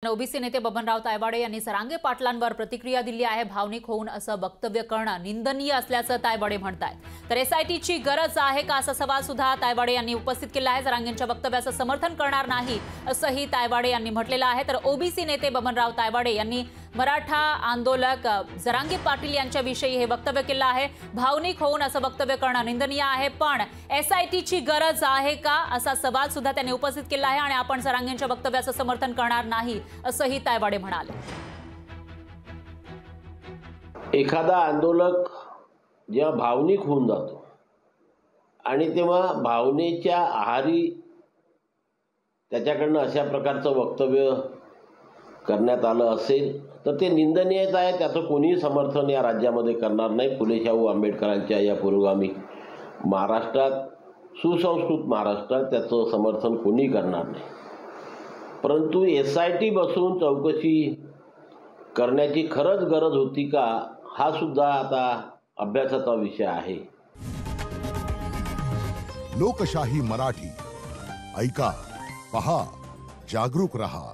OBC नेते बबनराव तायवाडे यांनी सरांगे पाटलांवर प्रतिक्रिया दिली आहे। भावनिक होऊन असं वक्तव्य करणं निंदनीय असल्याचं तायवाडे म्हणतात। तर एसआयटीची गरज आहे का असा सवाल सुद्धा तायवाडे यांनी उपस्थित केला आहे। सरांगेंच्या वक्तव्याचं समर्थन करणार नाही असंही तायवाडे यांनी म्हटलेलं आहे। तर ओबीसी नेते बबनराव तायवाडे यांनी मराठा आंदोलक जरांगे पाटील यांच्याविषयी हे वक्तव्य केलं आहे। भावनिक होऊन असं वक्तव्य करणं निंदनीय आहे, पण एसआयटीची गरज आहे का असा सवाल सुद्धा त्यांनी उपस्थित केला आहे आणि आपण जरांगेंच्या वक्तव्याचं समर्थन करणार नाही असंही तायवाडे म्हणाले। एखादा आंदोलक जेव्हा भावनिक होऊन जातो आणि तेव्हा भावनेच्या आहारी त्याच्याकडनं अशा प्रकारचं वक्तव्य करण्यात आलं असेल तर ते निंदनीयच आहे। त्याचं कोणीही समर्थन या राज्यामध्ये करणार नाही। फुले शाहू आंबेडकरांच्या या पुरोगामी महाराष्ट्रात, सुसंस्कृत महाराष्ट्रात त्याचं समर्थन कोणी करणार नाही। परंतु एसआयटी बसून चौकशी करण्याची खरंच गरज होती का, हा सुद्धा आता अभ्यासाचा विषय आहे। लोकशाही मराठी ऐका, पहा, जागरूक रहा।